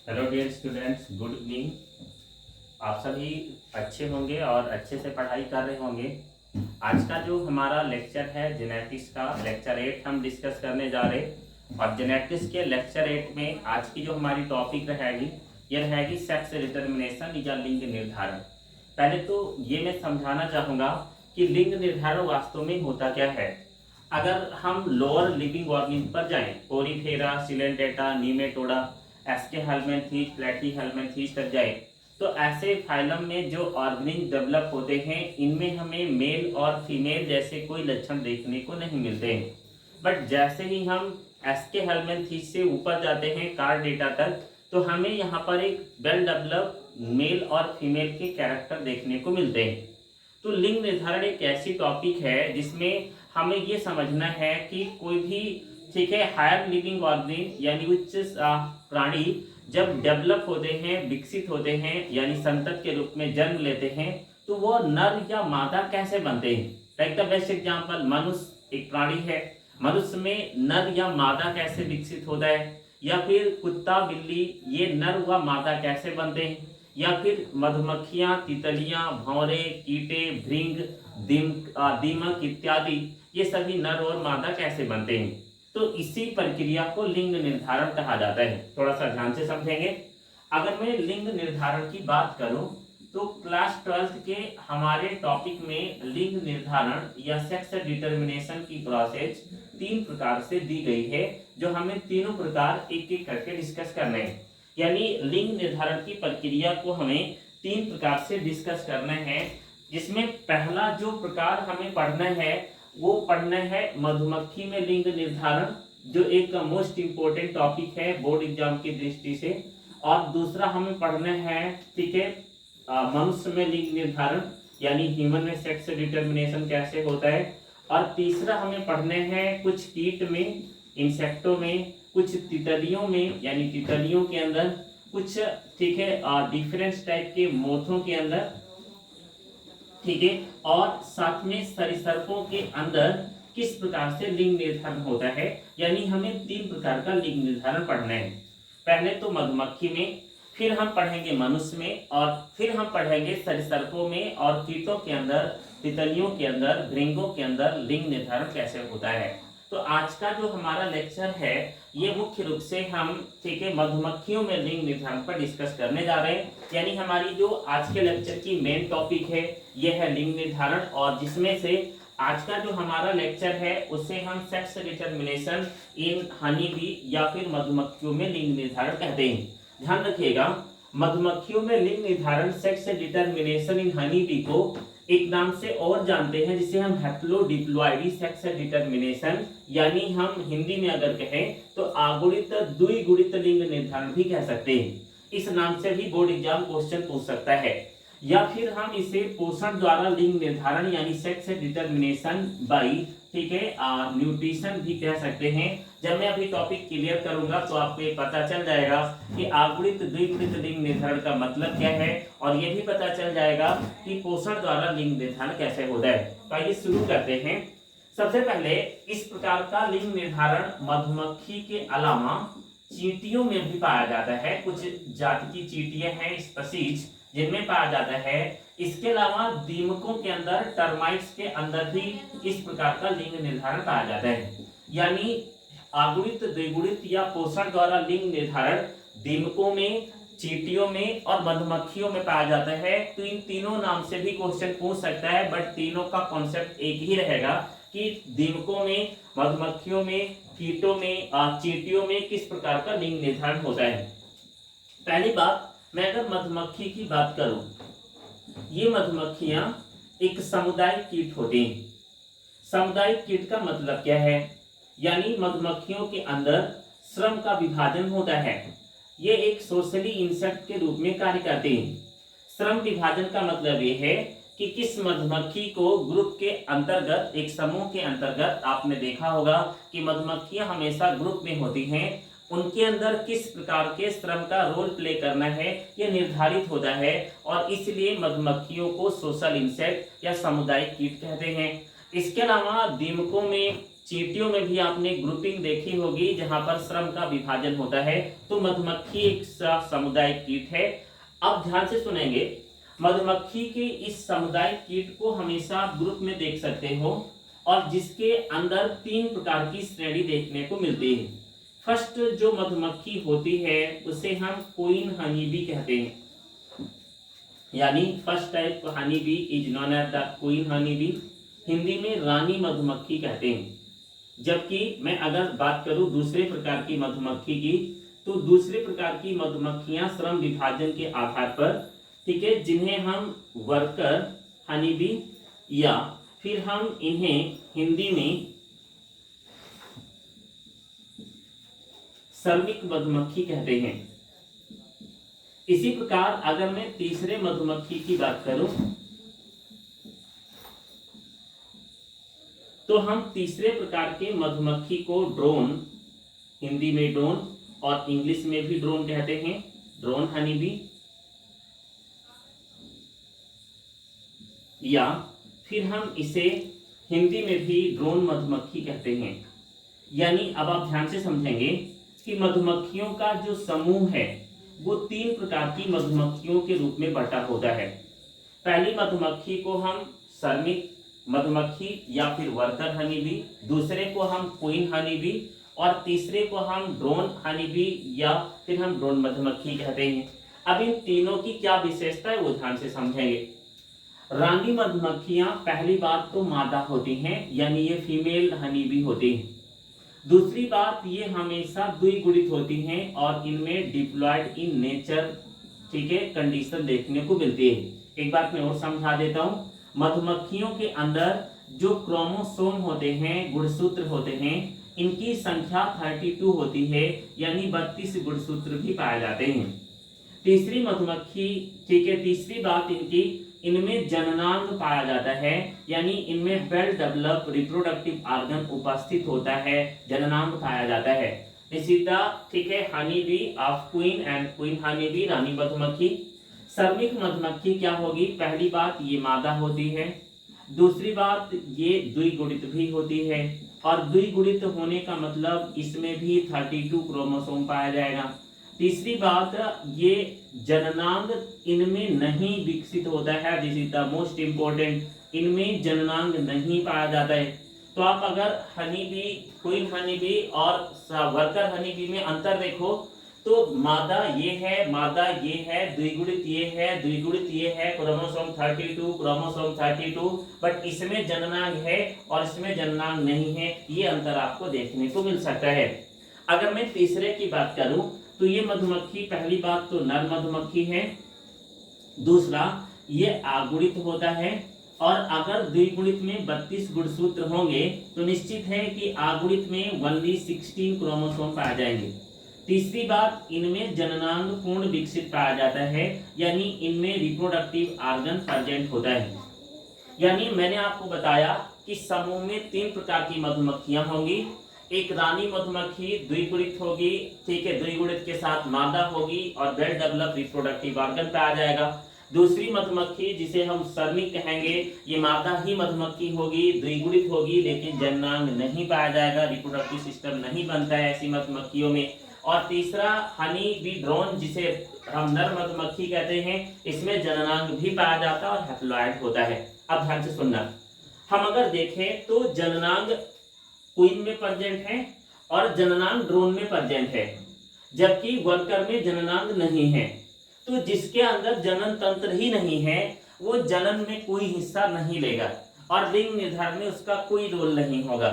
Hello dear students, good evening. आप सभी अच्छे होंगे और अच्छे से पढ़ाई कर रहे होंगे। आज का जो हमारा लेक्चर है जेनेटिक्स का लेक्चर 8 हम डिस्कस करने जा रहे हैं। और जेनेटिक्स के लेक्चर 8 में आज की जो हमारी टॉपिक रहेगी ये रहेगी सेक्स डिटर्मिनेशन या लिंग निर्धारण। पहले तो ये मैं समझाना चाहूँगा कि लिंग निर्धारण वास्तव में होता क्या है। अगर हम लोअर लिविंग ऑर्गेनिज्म पर जाएं, पोरीफेरा, सिलेंटेटा, नीमेटोडा, एस्केहेलमिन्थीज, प्लेटीहेलमिन्थीज तक जाए, तो ऐसे फाइलम में जो ऑर्गेनिज्म डेवलप होते हैं इनमें हमें मेल और फीमेल जैसे कोई लक्षण देखने को नहीं मिलते हैं। बट जैसे ही हम एस्केहेलमिन्थीज से ऊपर जाते हैं कार्डेटा तक, तो हमें यहाँ पर एक वेल डेवलप मेल और फीमेल के कैरेक्टर देखने को मिलते हैं। तो लिंग निर्धारण एक ऐसी टॉपिक है जिसमें हमें ये समझना है कि कोई भी, ठीक है, हायर लिविंग ऑर्गेनिज्म यानी उच्च प्राणी जब डेवलप होते हैं, विकसित होते हैं, यानी संतत के रूप में जन्म लेते हैं, तो वो नर या मादा कैसे बनते हैं। लाइक द बेस्ट एग्जांपल, मनुष्य एक प्राणी है, मनुष्य में नर या मादा कैसे विकसित होता है, या फिर कुत्ता बिल्ली ये नर व मादा कैसे बनते हैं, या फिर मधुमक्खियां, तितलियां, भंवरे, कीटे, भृंग, दीमक इत्यादि ये सभी नर और मादा कैसे बनते हैं। तो इसी प्रक्रिया को लिंग निर्धारण कहा जाता है। थोड़ा सा ध्यान से समझेंगे। अगर मैं लिंग निर्धारण की बात करूं तो क्लास 12th के हमारे टॉपिक में लिंग निर्धारण या सेक्स डिटर्मिनेशन की प्रोसेस 3 प्रकार से दी गई है, जो हमें तीनों प्रकार एक एक करके डिस्कस करने हैं। यानी लिंग निर्धारण की प्रक्रिया को हमें 3 प्रकार से डिस्कस करना है, जिसमें पहला जो प्रकार हमें पढ़ना है वो पढ़ना है मधुमक्खी में लिंग निर्धारण, जो एक मोस्ट इंपोर्टेंट टॉपिक है बोर्ड एग्जाम की दृष्टि से। और दूसरा हमें पढ़ना है, ठीक है, मनुष्य में लिंग निर्धारण यानी ह्यूमन में सेक्स डिटर्मिनेशन कैसे होता है। और तीसरा हमें पढ़ने हैं कुछ कीट में, इंसेक्टों में, कुछ तितलियों में यानी तितलियों के अंदर, कुछ, ठीक है, डिफरेंट टाइप के मोथों के अंदर, ठीक है, और साथ में सरीसृपों के अंदर किस प्रकार से लिंग निर्धारण होता है। यानी हमें 3 प्रकार का लिंग निर्धारण पढ़ना है। पहले तो मधुमक्खी में, फिर हम पढ़ेंगे मनुष्य में, और फिर हम पढ़ेंगे सरीसृपों में और कीटों के अंदर, तितलियों के अंदर, भृंगों के अंदर लिंग निर्धारण कैसे होता है। तो आज का जो हमारा लेक्चर है ये मुख्य रूप से हम, ठीक है, मधुमक्खियों में लिंग निर्धारण पर डिस्कस करने जा रहे हैं। यानी हमारी जो आज के लेक्चर की मेन टॉपिक है ये है लिंग निर्धारण, और जिसमें से आज का जो हमारा लेक्चर है उसे हम sex determination in honey bee या फिर मधुमक्खियों में लिंग निर्धारण कहते हैं। ध्यान रखिएगा, मधुमक्खियों में लिंग निर्धारण sex determination in honey bee को एक नाम से और जानते हैं, जिसे हम हैप्लोडिप्लॉइडी सेक्स डिटर्मिनेशन, यानी हम हिंदी में अगर कहें तो आगुणित द्विगुणित लिंग निर्धारण भी कह सकते हैं। इस नाम से भी बोर्ड एग्जाम क्वेश्चन पूछ सकता है। या फिर हम इसे पोषण द्वारा लिंग निर्धारण यानी सेक्स डिटर्मिनेशन बाई, ठीक है, न्यूट्रिशन भी कह सकते हैं। जब मैं अभी टॉपिक क्लियर करूंगा तो आपको ये पता चल जाएगा कि आगुणित द्विगुणित लिंग निर्धारण का मतलब क्या है, और ये भी पता चल जाएगा कि पोषण द्वारा लिंग निर्धारण कैसे होता है। तो आइए शुरू करते हैं। सबसे पहले इस प्रकार का लिंग निर्धारण मधुमक्खी के अलावा चींटियों में भी पाया जाता है। कुछ जाति की चींटियां हैं स्पीशीज जिनमें पाया जाता है। इसके अलावा दीमकों के अंदर, टर्माइट्स के अंदर भी इस प्रकार का लिंग निर्धारण पाया जाता है। यानी आगुणित, द्विगुणित या पोषण द्वारा लिंग निर्धारण दीमकों में, चींटियों में और मधुमक्खियों में पाया जाता है। तो इन तीनों नाम से भी क्वेश्चन पूछ सकता है, बट तीनों का कॉन्सेप्ट एक ही रहेगा कि दीमकों में, मधुमक्खियों में, कीटों में, चींटियों में किस प्रकार का लिंग निर्धारण होता है। पहली बात, मैं अगर मधुमक्खी की बात करूं, ये मधुमक्खियां एक सामुदायिक कीट होती हैं। सामुदायिक कीट का मतलब क्या है, यानी मधुमक्खियों के अंदर श्रम का विभाजन होता है। ये एक सोशली इंसेक्ट के रूप में कार्य करते हैं। श्रम विभाजन का मतलब ये है कि किस मधुमक्खी को ग्रुप के अंतर्गत, एक समूह के अंतर्गत, आपने देखा होगा कि मधुमक्खियां हमेशा ग्रुप में होती हैं, उनके अंदर किस प्रकार के श्रम का रोल प्ले करना है यह निर्धारित होता है, और इसलिए मधुमक्खियों को सोशल इंसेक्ट या सामुदायिक कीट कहते हैं। इसके अलावा दीमकों में, चींटियों में भी आपने ग्रुपिंग देखी होगी जहां पर श्रम का विभाजन होता है। तो मधुमक्खी एक सामुदायिक कीट है। अब ध्यान से सुनेंगे, मधुमक्खी के इस सामुदायिक कीट को हमेशा आप ग्रुप में देख सकते हो और जिसके अंदर 3 प्रकार की श्रेणी देखने को मिलती है। फर्स्ट जो मधुमक्खी होती है उसे हम क्वीन हनी बी कहते हैं, यानी first type honey bee is known as the queen honey bee, Hindi में रानी मधुमक्खी कहते हैं। जबकि मैं अगर बात करूं दूसरे प्रकार की मधुमक्खी की, तो दूसरे प्रकार की मधुमक्खियां श्रम विभाजन के आधार पर, ठीक है, जिन्हें हम वर्कर हनी बी या फिर हम इन्हें हिंदी में श्रमिक मधुमक्खी कहते हैं। इसी प्रकार अगर मैं तीसरे मधुमक्खी की बात करूं, तो हम तीसरे प्रकार के मधुमक्खी को ड्रोन, हिंदी में ड्रोन और इंग्लिश में भी ड्रोन कहते हैं, ड्रोन हनी बी, या फिर हम इसे हिंदी में भी ड्रोन मधुमक्खी कहते हैं। यानी अब आप ध्यान से समझेंगे कि मधुमक्खियों का जो समूह है वो 3 प्रकार की मधुमक्खियों के रूप में बटा होता है। पहली मधुमक्खी को हम श्रमिक मधुमक्खी या फिर वर्कर हनी बी, दूसरे को हम क्वीन हनी बी और तीसरे को हम ड्रोन हनी बी या फिर हम ड्रोन मधुमक्खी कहते हैं। अब इन तीनों की क्या विशेषता है वो ध्यान से समझेंगे। रानी मधुमक्खियां पहली बात तो मादा होती हैं, यानी ये फीमेल हनी बी होती हैं। दूसरी बात, ये हमेशा द्विगुणित होती हैं और इनमें डिप्लॉयड इन नेचर, ठीक है, कंडीशन देखने को मिलती है। एक बात मैं और समझा देता हूँ, मधुमक्खियों के अंदर जो क्रोमोसोम होते हैं, गुणसूत्र होते हैं, इनकी संख्या 32 होती है, यानी 32 गुणसूत्र भी पाए जाते हैं। तीसरी मधुमक्खी, ठीक है, तीसरी बात इनकी, इनमें जननांग पाया जाता है, यानी इनमें वेल डेवलप रिप्रोडक्टिव ऑर्गन उपस्थित होता है, जननांग पाया जाता है। सीधा, ठीक है, honey bee of queen and queen honey bee, रानी मधुमक्खी। श्रमिक मधुमक्खी क्या होगी? पहली बात ये मादा होती है, दूसरी बात ये द्विगुणित भी होती है, और द्विगुणित होने का मतलब इसमें भी 32 क्रोमोसोम पाया जाएगा। तीसरी बात, ये जननांग इनमें नहीं विकसित होता है, this is the most important, इनमें जननांग नहीं पाया जाता है। तो आप अगर honey bee, queen honey B और वर्कर हनी बी में अंतर देखो तो मादा ये है, मादा ये है, द्विगुणित ये है, द्विगुणित ये है, क्रोमोसोम 32, क्रोमोसोम 32, बट इसमें जननांग है और इसमें जननांग नहीं है, ये अंतर आपको देखने को मिल सकता है। अगर मैं तीसरे की बात करूं तो ये मधुमक्खी पहली बात तो नर मधुमक्खी है, दूसरा ये आगुणित होता है, और अगर द्विगुणित में 32 गुणसूत्र होंगे तो निश्चित है कि आगुणित में ओनली 16 क्रोमोसोम पाए जाएंगे। तीसरी बात, इनमें जननांग पूर्ण विकसित पाया जाता है, यानी इनमें रिप्रोडक्टिव ऑर्गन प्रेजेंट होता है। यानी मैंने आपको बताया कि समूह में 3 प्रकार की मधुमक्खियां होंगी। एक रानी मधुमक्खी द्विगुणित होगी, ठीक है, द्विगुणित के साथ मादा होगी और वेल डेवलप रिप्रोडक्टिव ऑर्गन पाया जाएगा। दूसरी मधुमक्खी जिसे हम श्रमिक कहेंगे, ये मादा ही मधुमक्खी होगी, द्विगुणित होगी, लेकिन जननांग नहीं पाया जाएगा, रिप्रोडक्टिव सिस्टम नहीं बनता है ऐसी मधुमक्खियों में। और तीसरा हनी बी ड्रोन जिसे हम नर मधुमक्खी कहते हैं, इसमें जननांग भी पाया जाता है और हैप्लॉइड होता है। अब ध्यान से सुनना, हम अगर देखें तो जननांग क्वीन में प्रेजेंट है और जननांग ड्रोन में प्रेजेंट है, जबकि वर्कर में जननांग नहीं है। तो जिसके अंदर जनन तंत्र ही नहीं है वो जनन में कोई हिस्सा नहीं लेगा और लिंग निर्धारण में उसका कोई रोल नहीं होगा।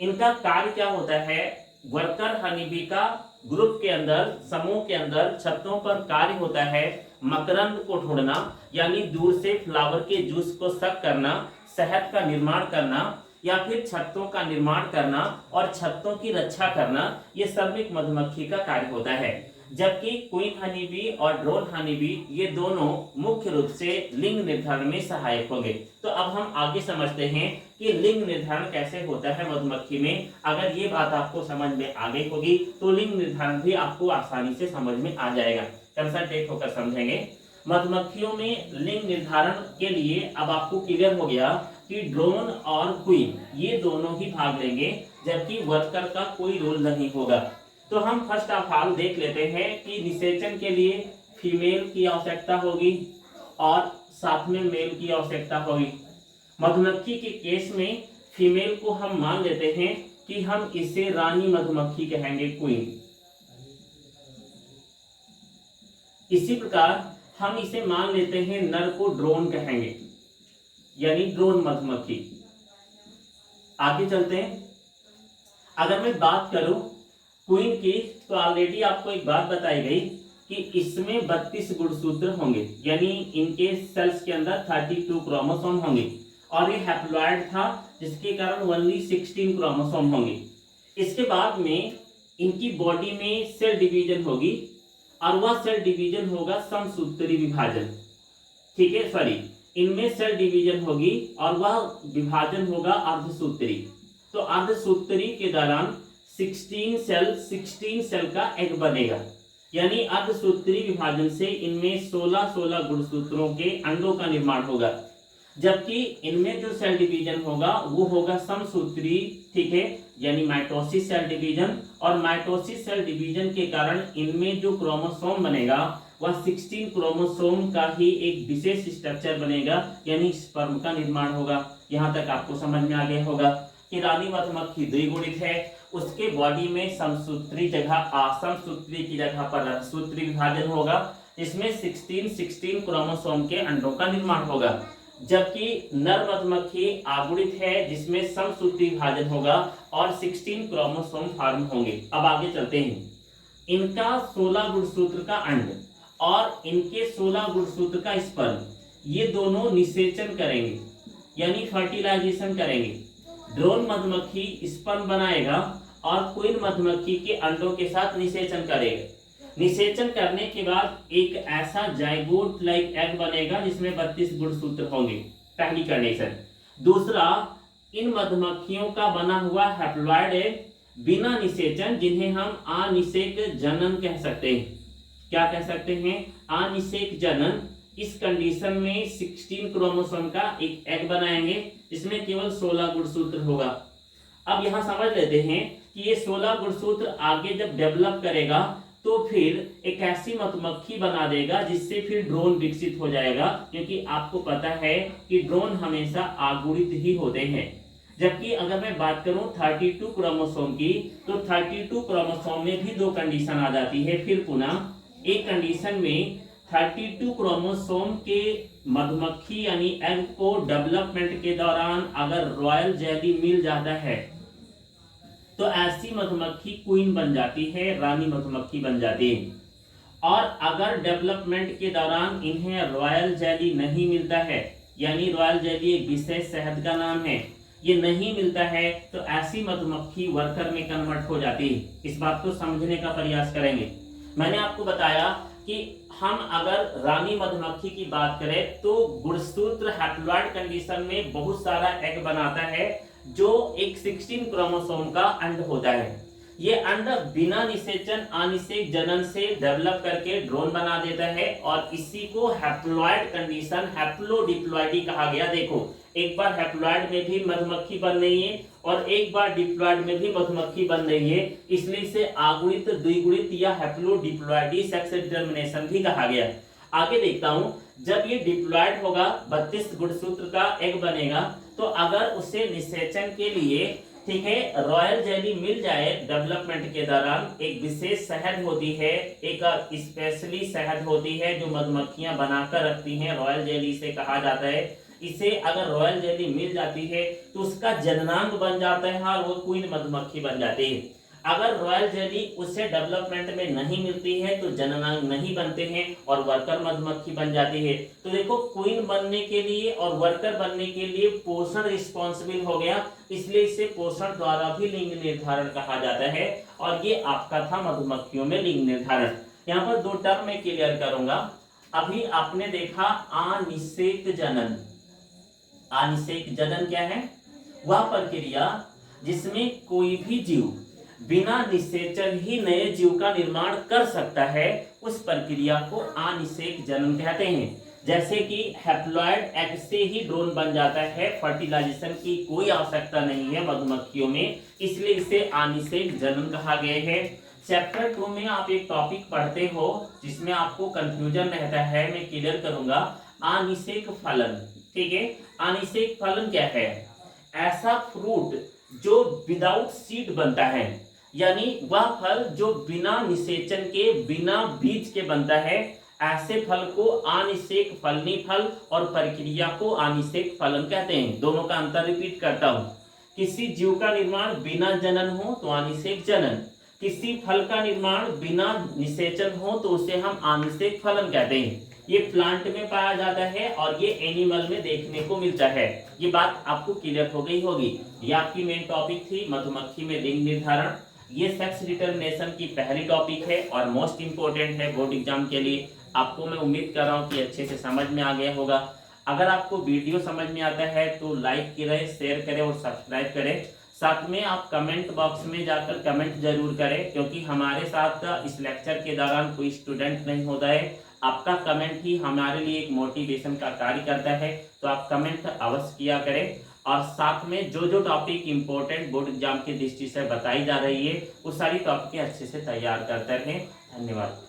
इनका कार्य क्या होता है? वर्कर हनीबी का ग्रुप के अंदर, समूह के अंदर छत्तों पर कार्य होता है मकरंद को ढूंढना, यानी दूर से फ्लावर के जूस को सक करना, शहद का निर्माण करना या फिर छत्तों का निर्माण करना और छत्तों की रक्षा करना, ये श्रमिक मधुमक्खी का कार्य होता है। जबकि क्वीन हनीबी और ड्रोन हनीबी ये दोनों मुख्य रूप से लिंग निर्धारण में सहायक होंगे। तो अब हम आगे समझते हैं कि लिंग निर्धारण कैसे होता है मधुमक्खी में। अगर ये बात आपको समझ में आ गई होगी तो लिंग निर्धारण भी आपको आसानी से समझ में आ जाएगा। कंसंट्रेट होकर समझेंगे। मधुमक्खियों में लिंग निर्धारण के लिए अब आपको क्लियर हो गया कि ड्रोन और क्वीन ये दोनों ही भाग लेंगे, जबकि वर्कर का कोई रोल नहीं होगा। तो हम फर्स्ट ऑफ ऑल देख लेते हैं कि निषेचन के लिए फीमेल की आवश्यकता होगी और साथ में मेल की आवश्यकता होगी। मधुमक्खी के केस में फीमेल को हम मान लेते हैं कि हम इसे रानी मधुमक्खी कहेंगे, क्वीन। इसी प्रकार हम इसे मान लेते हैं नर को ड्रोन कहेंगे, यानी ड्रोन मधुमक्खी। आगे चलते हैं। अगर मैं बात करूं क्वीन की, तो ऑलरेडी आपको एक बात बताई गई कि इसमें 32 गुणसूत्र होंगे, यानी इनके सेल्स के अंदर 32 क्रोमोसोम होंगे और ये हैप्लॉइड था, जिसके कारण ओनली 16 क्रोमोसोम होंगे। इसके बाद में इनकी बॉडी में सेल डिवीजन होगी और वह सेल डिवीजन होगा समसूत्री विभाजन। ठीक है, सॉरी, इनमें सेल डिवीजन होगी और वह विभाजन होगा अर्धसूत्री। तो अर्धसूत्री के दौरान 16 सेल का एग बनेगा, यानी अर्धसूत्री विभाजन से इनमें 16 गुणसूत्रों के अंडों का निर्माण होगा। जबकि इनमें जो सेल डिवीजन होगा वो होगा समसूत्री। ठीक है, यानी माइटोसिस सेल डिवीजन, और माइटोसिस सेल डिवीजन के कारण इनमें जो क्रोमोसोम बनेगा वह 16 क्रोमोसोम का ही एक विशेष स्ट्रक्चर बनेगा, यानी स्पर्म का निर्माण होगा। यहाँ तक आपको समझ में आ गया होगा कि रानी मधुमक्खी द्विगुणित है, उसके बॉडी में समसूत्री समसूत्री की जगह पर सूत्री विभाजन होगा, इसमें 16 क्रोमोसोम के अंडों का निर्माण होगा। जबकि नर मधुमक्खी आगुणित है, जिसमें समसूत्री विभाजन होगा और 16 क्रोमोसोम फॉर्म होंगे। अब आगे चलते हैं। इनका 16 गुणसूत्र का अंड और इनके 16 गुणसूत्र का स्पर्म, ये दोनों निषेचन करेंगे, यानी फर्टिलाइजेशन करेंगे। ड्रोन मधुमक्खी स्पर्म बनाएगा और क्वीन मधुमक्खी के अंडों के साथ निषेचन करेगा। निषेचन करने के बाद एक ऐसा जाइगोट लाइक एग बनेगा जिसमें 32 गुणसूत्र होंगे, पहली कंडीशन। दूसरा, इन मधुमक्खियों का बना हुआ हैप्लॉइड एग बिना निषेचन, जिन्हें हम अनिषेक जनन कह सकते हैं। क्या कह सकते हैं? अनिषेक जनन। इस कंडीशन में 16 क्रोमोसोम का एक एग बनाएंगे, जिसमें केवल 16 गुणसूत्र होगा। अब यहाँ समझ लेते हैं कि ये 16 गुणसूत्र आगे जब डेवलप करेगा तो फिर एक ऐसी मधुमक्खी बना देगा जिससे फिर ड्रोन विकसित हो जाएगा, क्योंकि आपको पता है कि ड्रोन हमेशा आगुणित ही होते हैं। जबकि अगर मैं बात करूं 32 क्रोमोसोम की, तो 32 क्रोमोसोम में भी दो कंडीशन आ जाती है। फिर पुनः एक कंडीशन में 32 क्रोमोसोम के मधुमक्खी यानी एग को डेवलपमेंट के दौरान अगर रॉयल जेली मिल जाता है तो ऐसी मधुमक्खी क्वीन बन जाती है, रानी मधुमक्खी बन जाती है। और अगर डेवलपमेंट के दौरान इन्हें रॉयल जेली नहीं मिलता है, यानी रॉयल जेली एक विशेष शहद का नाम है, ये नहीं मिलता है, तो ऐसी मधुमक्खी वर्कर में कन्वर्ट हो जाती है। इस बात को समझने का प्रयास करेंगे। मैंने आपको बताया कि हम अगर रानी मधुमक्खी की बात करें तो गुणसूत्र हैप्लॉइड कंडीशन में बहुत सारा एग बनाता है, जो एक 16 क्रोमोसोम का अंड होता है। ये अंड बिना निषेचन अनिषेक जनन से डेवलप करके ड्रोन बना देता है, और इसी को हैप्लॉइड कंडीशन, हैप्लोडिप्लॉइडी कहा गया। देखो, एक बार हैप्लॉइड में भी मधुमक्खी बन रही है और एक बार डिप्लॉइड में भी मधुमक्खी बन रही है, इसलिए इसे आगुणित, द्विगुणित या हैप्लोडिप्लॉइडी सेक्स डिटरमिनेशन भी कहा गया। आगे देखता हूं, जब ये डिप्लॉइड होगा, 32 गुणसूत्र का एग बनेगा, तो अगर उसे निषेचन के लिए, ठीक है, रॉयल जेली मिल जाए डेवलपमेंट के दौरान, एक विशेष शहद होती है, एक स्पेशली शहद होती है जो मधुमक्खियां बनाकर रखती हैं, रॉयल जेली से कहा जाता है। इसे अगर रॉयल जेली मिल जाती है तो उसका जननांग बन जाता है और वो क्वीन मधुमक्खी बन जाती है। अगर रॉयल जेली उसे डेवलपमेंट में नहीं मिलती है तो जननांग नहीं बनते हैं और वर्कर मधुमक्खी बन जाती है। तो देखो, क्वीन बनने के लिए और वर्कर बनने के लिए पोषण रिस्पॉन्सिबल हो गया, इसलिए इसे पोषण द्वारा भी लिंग निर्धारण कहा जाता है। और ये आपका था मधुमक्खियों में लिंग निर्धारण। यहाँ पर दो टर्म में क्लियर करूंगा। अभी आपने देखा अनिषेक जनन। अनिषेक जनन क्या है? वह प्रक्रिया जिसमें कोई भी जीव बिना निषेचन ही नए जीव का निर्माण कर सकता है, उस प्रक्रिया को अनिषेक जनन कहते हैं। जैसे कि हैप्लॉयड एग से ही ड्रोन बन जाता है, फर्टिलाइजेशन की कोई आवश्यकता नहीं है मधुमक्खियों में, इसलिए इसे अनिषेक जनन कहा गया है। चैप्टर 2 में आप एक टॉपिक पढ़ते हो जिसमें आपको कंफ्यूजन रहता है, मैं क्लियर करूंगा। अनिषेक फलन, ठीक है। अनिषेक फलन क्या है? ऐसा फ्रूट जो विदाउट सीड बनता है, यानी वह फल जो बिना निषेचन के, बिना बीज के बनता है, ऐसे फल को अनिषेक फलनी फल और प्रक्रिया को अनिषेक फलन कहते हैं। दोनों का अंतर रिपीट करता हूं। किसी जीव का निर्माण बिना जनन हो तो अनिषेक जनन, किसी फल का निर्माण बिना निषेचन हो तो उसे हम अनिषेक फलन कहते हैं। ये प्लांट में पाया जाता है और ये एनिमल में देखने को मिलता है। ये बात आपको क्लियर हो गई होगी। ये आपकी मेन टॉपिक थी मधुमक्खी में लिंग निर्धारण। ये सेक्स डिटर्मिनेशन की पहली टॉपिक है और मोस्ट इंपोर्टेंट है बोर्ड एग्जाम के लिए। आपको मैं उम्मीद कर रहा हूँ कि अच्छे से समझ में आ गया होगा। अगर आपको वीडियो समझ में आता है तो लाइक करें, शेयर करें और सब्सक्राइब करें। साथ में आप कमेंट बॉक्स में जाकर कमेंट जरूर करें, क्योंकि हमारे साथ इस लेक्चर के दौरान कोई स्टूडेंट नहीं होता है। आपका कमेंट ही हमारे लिए एक मोटिवेशन का कार्य करता है, तो आप कमेंट अवश्य किया करें। और साथ में जो जो टॉपिक इंपॉर्टेंट बोर्ड एग्जाम की दृष्टि से बताई जा रही है, वो सारी टॉपिक अच्छे से तैयार करते रहें। धन्यवाद।